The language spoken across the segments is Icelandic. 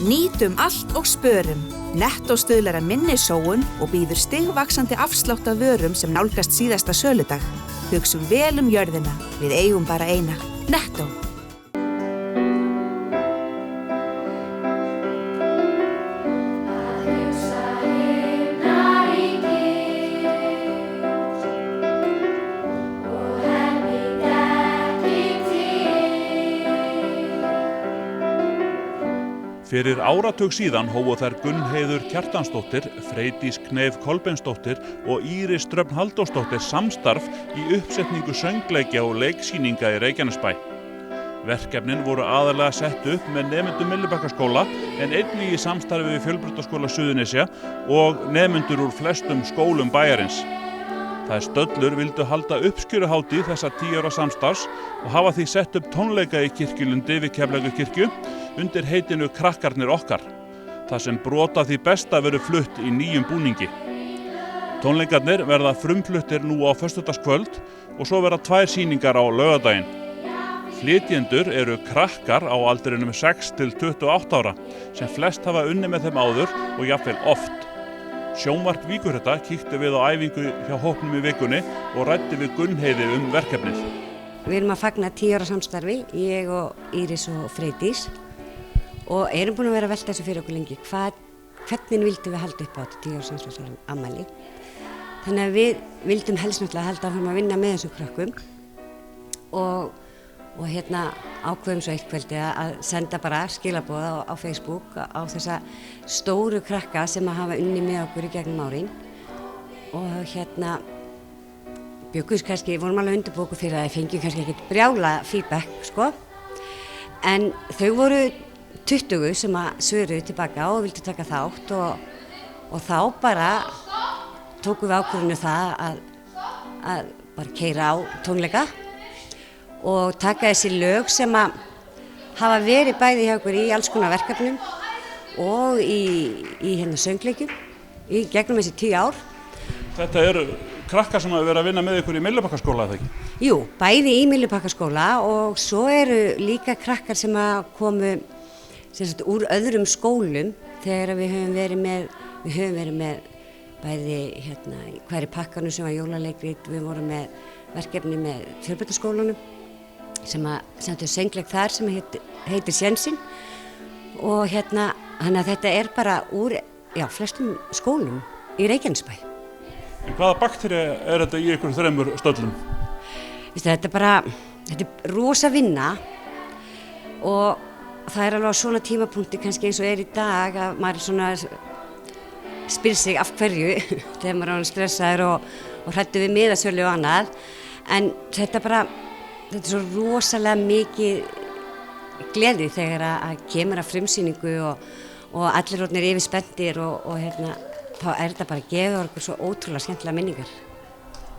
Nýtum allt og spörum. Nettó stuðlar að minni sóun og býður stigvaxandi afslátt af vörum sem nálgast síðasta söludag. Hugsum vel jörðina, við eigum bara eina. Nettó. Fyrir áratug síðan hófu þær Gunnheiður Kjartansdóttir, Freydís Kneif Kolbeinsdóttir og Íris Dröfn Halldórsdóttir samstarf í uppsetningu söngleikja og leiksýninga í Reykjanesbæ. Verkefnin voru aðallega sett upp með nemendum Myllubakkaskóla en einnig í samstarfi við Fjölbrautaskóla Suðurnesja og nemendur úr flestum skólum bæjarins. Þær stöllur vildu halda uppskjöruhátíð þessa 10 ára samstarfs og hafa því sett upp tónleika í Kirkjulundi við Keflavíkurkirkju undir heitinu Krakkarnir okkar, þar sem brot af því besta verður flutt í nýjum búningi. Tónleikarnir verða frumfluttir nú á föstudagskvöld og svo verða 2 sýningar á laugardaginn. Flytjendur eru krakkar á aldrinum 6 til 28 ára sem flest hafa unnið með þeim áður og jafnvel oft. Sjónvarp Víkurhetta kíkti við á æfingu hjá hópnum í vikunni og ræddi við Gunnheiði verkefnið. Við erum að fagna 10 ára samstarfi, ég og Íris og Freydís, og erum búin að vera að velta þessu fyrir okkur lengi. Hvernig vildum við halda upp á þetta 10 ára samstarfsafmæli? Þannig að við vildum helst náttúrulega halda áfram að vinna með þessum krökkum og ákveðum svo eitt kvöldi að senda bara skilaboð á Facebook á þessa stóru krakka sem að hafa unnið með okkur í gegnum árin og bjöggumst kannski, vorum alveg undirbúið okkur fyrir að þeir fengjum kannski ekkert brjála feedback, sko. En þau voru 20 sem að svöruðu tilbaka og vildu taka þátt og þá bara tókum við ákvörðun það að bara keyra á tónleika og taka þessi lög sem að hafa verið bæði hjá okkur í alls konar verkefnum og í söngleikjum í gegnum þessi 10 ár. Þetta eru krakkar sem hafa verið að vinna með ykkur í Myllubakkaskóla, eða ekki? Jú, bæði í Myllubakkaskóla og svo eru líka krakkar sem að komu úr öðrum skólum þegar við höfum verið með bæði Hvar í pakkanum sem var jólaleikrit, við vorum með verkefni með Fjölbrautaskólanum sem að sendu söngleik þar sem heitir Sjensinn og þannig að þetta er bara úr flestum skólum í Reykjanesbæ. En hvaða baktería er þetta í ykkur 3 stöllum? Þetta er rosa vinna og það er alveg á svona tímapunkti kannski eins og er í dag að maður svona spyr sig af hverju þegar maður er stressaður og hræddur við miðasölu og annað. En þetta er svo rosalega mikið gleði þegar að kemur að frumsýningu og allir orðnir yfirspenntir og þá er þetta bara að gefa okkur svo ótrúlega skemmtilega minningar.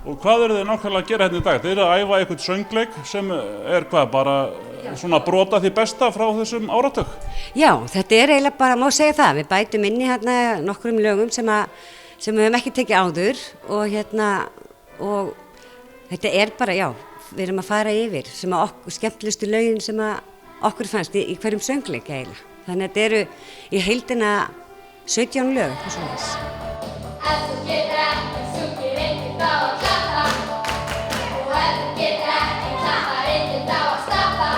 Og hvað eru þið nákvæmlega að gera hérna í dag? Þið eru að æfa eitthvað söngleik sem er bara svona brota því besta frá þessum áratug? Já, þetta er eiginlega bara, má segja það, við bætum inn í nokkrum lögum sem við höfum ekki tekið áður og þetta er bara, við erum að fara yfir sem að skemmtilegustu lögin sem að okkur fannst í hverjum söngleik eiginlega. Þannig að þetta eru í heildina 17 lög, eitthvað svoleiðis. Ef þú getur ekki sungið reyndi þá að klappa og ef þú getur ekki klappa reyndi þá að stappa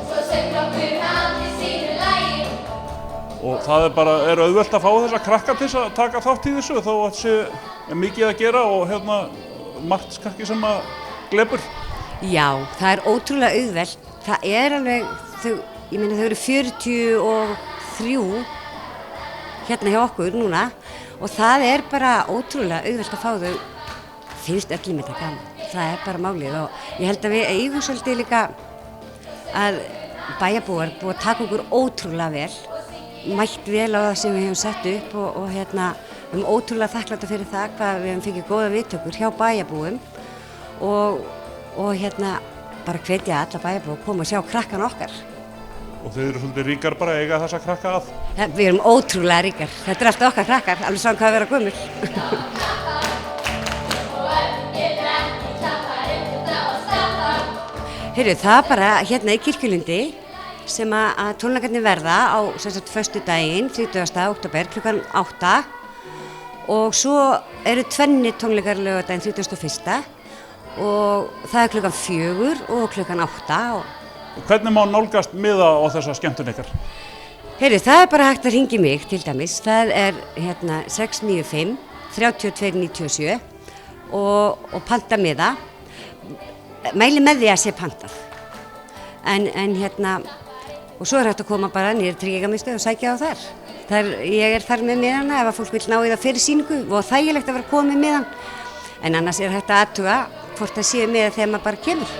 svo söng okkur hann í sínu lagi. Og það er auðvelt að fá þessa krakka til að taka þátt í þessu þó að sé mikið að gera og margt kannski sem að glepur. Já, það er ótrúlega auðvelt. Það er alveg, þau eru 43 hjá okkur núna og það er bara ótrúlega auðvelt að fá þau. Finnst öllum þetta gaman. Það er bara málið og ég held að við eigum svolítið líka að bæjarbúar búið að taka okkur ótrúlega vel, mætt vel á það sem við hefum sett upp og við erum ótrúlega þakkláta fyrir það hvað við hefum fengið góða viðtökur hjá bæjarbúum og bara hvetja alla bæjarbúa að koma og sjá krakkana okkar. Og þið eru svolítið ríkar bara að eiga þessa krakka að? Við erum ótrúlega ríkar. Þetta er alltaf okkar krakkar, alveg saman hvað að vera gömul. Heyrðu, það bara hérna í Kirkjulundi sem að tónleikarnir verða á föstudaginn 30. október klukkan 8 og svo eru tvennir tónleikar laugardaginn 31. og það er klukkan 4 og klukkan 8. Hvernig má nálgast miða á þessa skemmtun ykkar? Það er bara hægt að hringja í mig til dæmis, það er 695 3297 og panta miða, mæli með því að sé pantað. Og svo er hægt að koma bara niður Tryggingamiðstöð og sækja á þar. Ég er þar með miðana ef að fólk vil ná í það fyrir sýningu og þægilegt að vera að koma með miðan. En annars er hægt að athuga hvort það sé með þegar maður bara kemur.